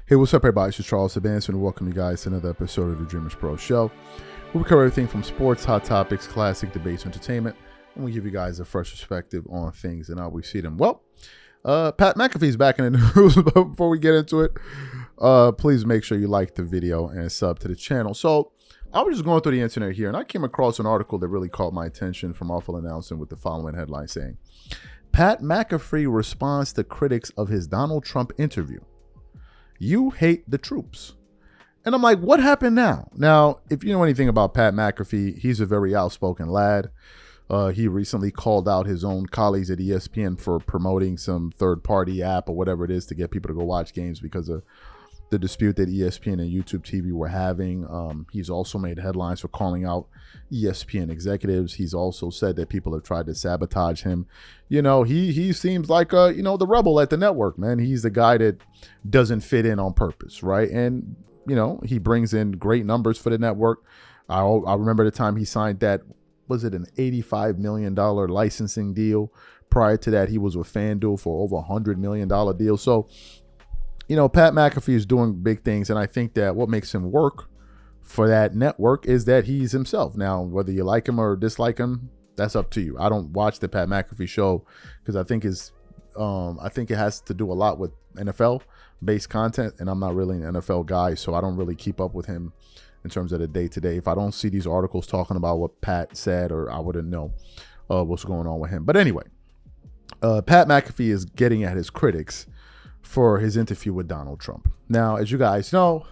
Hey, what's up, everybody? This is Charles Advancement, and welcome you guys to another episode of the DREAMERSPRO show. We cover everything from sports, hot topics, classic debates, entertainment, and we give you guys a fresh perspective on things and how we see them. Well, Pat McAfee's back in the news, but before we get into it, please make sure you like the video and sub to the channel. So I was just going through the internet here, and I came across an article that really caught my attention from Awful Announcing with the following headline saying, Pat McAfee responds to critics of his Donald Trump interview. You hate the troops. And I'm like, what happened now? Now, if you know anything about Pat McAfee, he's a very outspoken lad. He recently called out his own colleagues at ESPN for promoting some third-party app or whatever it is to get people to go watch games because of the dispute that ESPN and YouTube TV were having. He's also made headlines for calling out ESPN executives. He's also said that people have tried to sabotage him. You know, he seems like, the rebel at the network, man. He's the guy that doesn't fit in on purpose, right? And, he brings in great numbers for the network. I remember the time he signed that, was it an $85 million licensing deal? Prior to that, he was with FanDuel for over $100 million deal. So, Pat McAfee is doing big things, and I think that what makes him work for that network is that he's himself. Now, whether you like him or dislike him, that's up to you. I don't watch the Pat McAfee show because I think it has to do a lot with NFL-based content, and I'm not really an NFL guy, so I don't really keep up with him in terms of the day-to-day. If I don't see these articles talking about what Pat said, or I wouldn't know what's going on with him. But anyway, Pat McAfee is getting at his critics for his interview with Donald Trump. Now, as you guys know,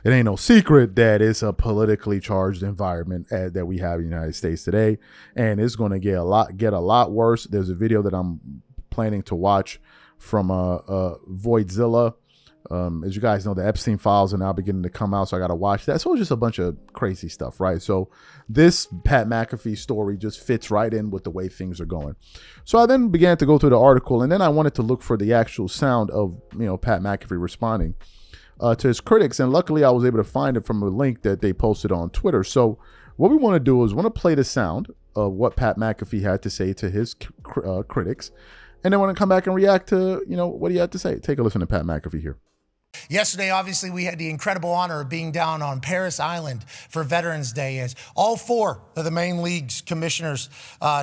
it ain't no secret that it's a politically charged environment that we have in the United States today, and it's going to get a lot worse. There's a video that I'm planning to watch from Voidzilla. As you guys know, the Epstein files are now beginning to come out, so I got to watch that. So it's just a bunch of crazy stuff, right? So this Pat McAfee story just fits right in with the way things are going. So I then began to go through the article, and then I wanted to look for the actual sound of, Pat McAfee responding to his critics. And luckily, I was able to find it from a link that they posted on Twitter. So what we want to do is play the sound of what Pat McAfee had to say to his critics. And then want to come back and react to, what he had to say. Take a listen to Pat McAfee here. Yesterday, obviously, we had the incredible honor of being down on Paris Island for Veterans Day as all four of the main league's commissioners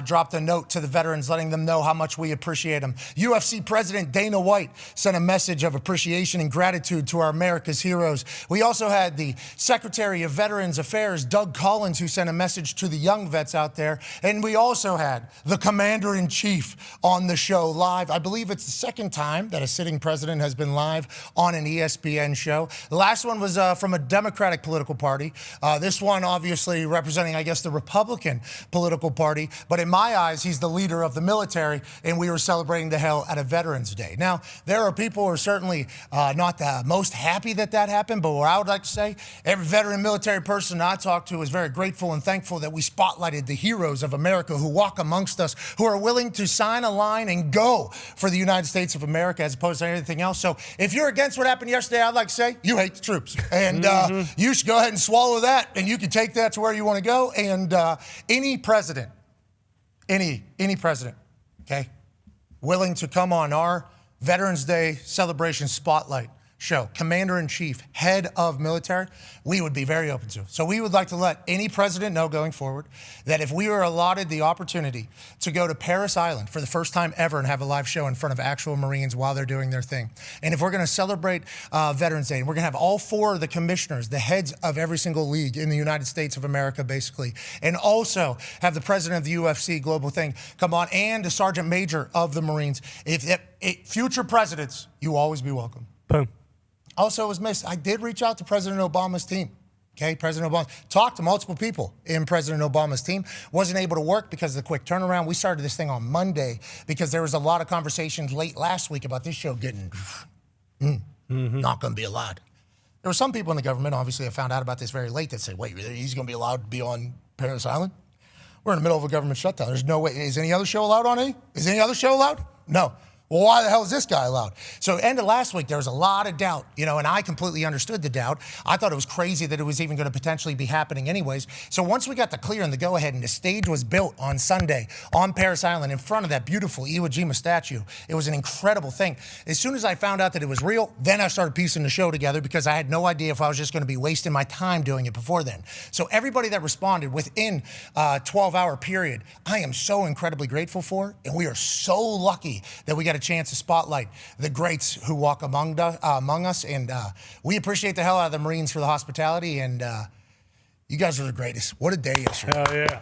dropped a note to the veterans letting them know how much we appreciate them. UFC President Dana White sent a message of appreciation and gratitude to our America's heroes. We also had the Secretary of Veterans Affairs, Doug Collins, who sent a message to the young vets out there. And we also had the Commander-in-Chief on the show live. I believe it's the second time that a sitting president has been live on an ESPN show. The last one was from a Democratic political party. This one obviously representing, I guess, the Republican political party. But in my eyes, he's the leader of the military, and we were celebrating the hell at a Veterans Day. Now, there are people who are certainly not the most happy that happened, but what I would like to say, every veteran military person I talked to is very grateful and thankful that we spotlighted the heroes of America who walk amongst us, who are willing to sign a line and go for the United States of America as opposed to anything else. So if you're against what happened yesterday, I'd like to say you hate the troops, and you should go ahead and swallow that, and you can take that to where you want to go. And any president, okay, willing to come on our Veterans Day celebration spotlight show, Commander-in-Chief, head of military, we would be very open to. So we would like to let any president know going forward that if we were allotted the opportunity to go to Paris Island for the first time ever and have a live show in front of actual Marines while they're doing their thing, and if we're going to celebrate Veterans Day, and we're going to have all four of the commissioners, the heads of every single league in the United States of America, basically, and also have the president of the UFC global thing come on, and the sergeant major of the Marines, if future presidents, you always be welcome. Boom. Also, it was missed. I did reach out to President Obama's team. Okay, President Obama talked to multiple people in President Obama's team. Wasn't able to work because of the quick turnaround. We started this thing on Monday because there was a lot of conversations late last week about this show getting not going to be allowed. There were some people in the government, obviously, that found out about this very late that said, wait, he's going to be allowed to be on Paris Island? We're in the middle of a government shutdown. There's no way. Is any other show allowed on any? Is any other show allowed? No. Well, why the hell is this guy allowed? So end of last week, there was a lot of doubt, and I completely understood the doubt. I thought it was crazy that it was even going to potentially be happening anyways. So once we got the clear and the go-ahead and the stage was built on Sunday on Paris Island in front of that beautiful Iwo Jima statue, it was an incredible thing. As soon as I found out that it was real, then I started piecing the show together because I had no idea if I was just going to be wasting my time doing it before then. So everybody that responded within a 12-hour period, I am so incredibly grateful for, and we are so lucky that we got a chance to spotlight the greats who walk among us, and we appreciate the hell out of the Marines for the hospitality, and you guys are the greatest. What a day yesterday. Hell yeah.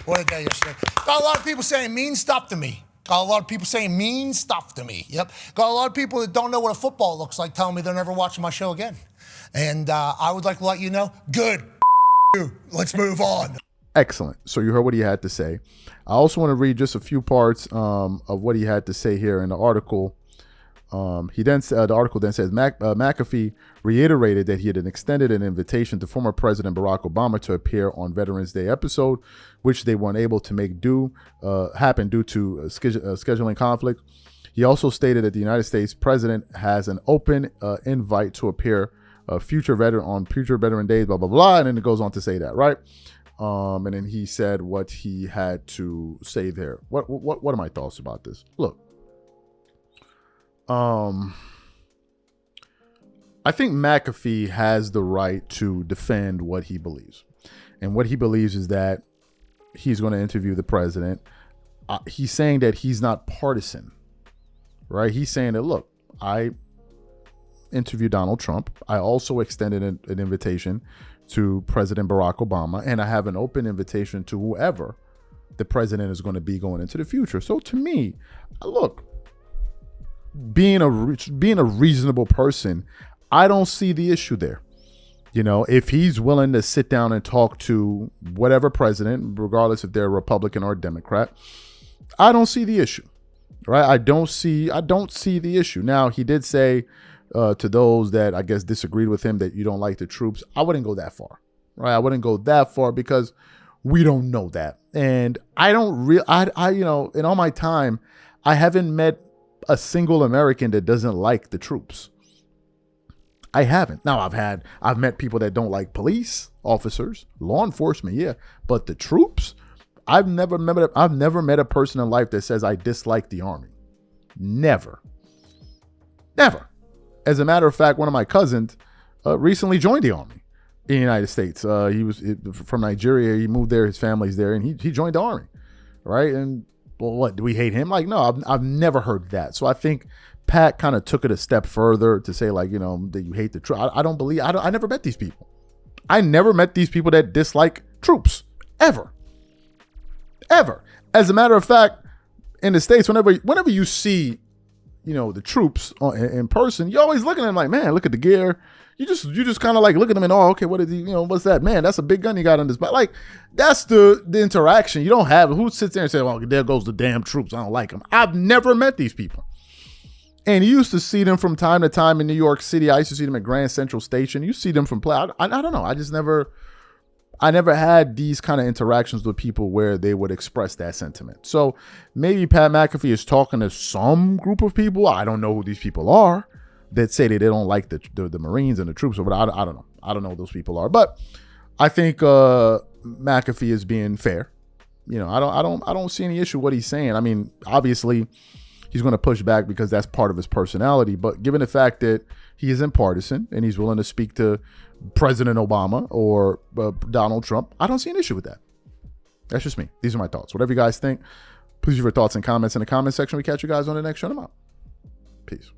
What a day yesterday. Got a lot of people saying mean stuff to me. Got a lot of people saying mean stuff to me. Yep. Got a lot of people that don't know what a football looks like telling me they're never watching my show again. And I would like to let you know, good. Let's move on. Excellent. So you heard what he had to say. I also want to read just a few parts of what he had to say here in the article. The article then says McAfee reiterated that he had extended an invitation to former President Barack Obama to appear on Veterans Day episode, which they weren't able to make happen due to scheduling conflict. He also stated that the United States president has an open invite to appear on future Veteran Days, blah, blah, blah. And then it goes on to say that, right? And then he said what he had to say there. What are my thoughts about this? Look, I think McAfee has the right to defend what he believes. And what he believes is that he's going to interview the president. He's saying that he's not partisan, right? He's saying that, look, I interviewed Donald Trump. I also extended an invitation to President Barack Obama, and I have an open invitation to whoever the president is going to be going into the future. So to me, look, being a reasonable person, I don't see the issue there. If he's willing to sit down and talk to whatever president, regardless if they're Republican or Democrat, I don't see the issue, right? I don't see the issue. Now, he did say to those that I guess disagreed with him that you don't like the troops. I wouldn't go that far, right? I wouldn't go that far because we don't know that. And I don't in all my time, I haven't met a single American that doesn't like the troops. I haven't. Now I've met people that don't like police officers, law enforcement, yeah, but the troops, I've never met a person in life that says I dislike the Army. Never. As a matter of fact, one of my cousins recently joined the Army in the United States. He was from Nigeria. He moved there. His family's there, and he joined the Army, right? And well, what, do we hate him? Like, no, I've never heard that. So I think Pat kind of took it a step further to say, like, that you hate the troops. I never met these people. I never met these people that dislike troops, ever. As a matter of fact, in the States, whenever you see, the troops in person, you're always looking at them like, man, look at the gear. You just kind of like look at them and, oh, okay, what is he, what's that? Man, that's a big gun you got on this back. Like, that's the interaction. You don't have, who sits there and says, well, there goes the damn troops. I don't like them. I've never met these people. And you used to see them from time to time in New York City. I used to see them at Grand Central Station. You see them from play. I don't know. I never had these kind of interactions with people where they would express that sentiment. So maybe Pat McAfee is talking to some group of people. I don't know who these people are that say that they don't like the Marines and the troops, or whatever. I don't know. I don't know who those people are. But I think McAfee is being fair. I don't see any issue with what he's saying. I mean, obviously, he's going to push back because that's part of his personality. But given the fact that he isn't partisan and he's willing to speak to President Obama or Donald Trump, I don't see an issue with that. That's just me. These are my thoughts. Whatever you guys think, please leave your thoughts and comments in the comment section. We catch you guys on the next show. I'm out. Peace.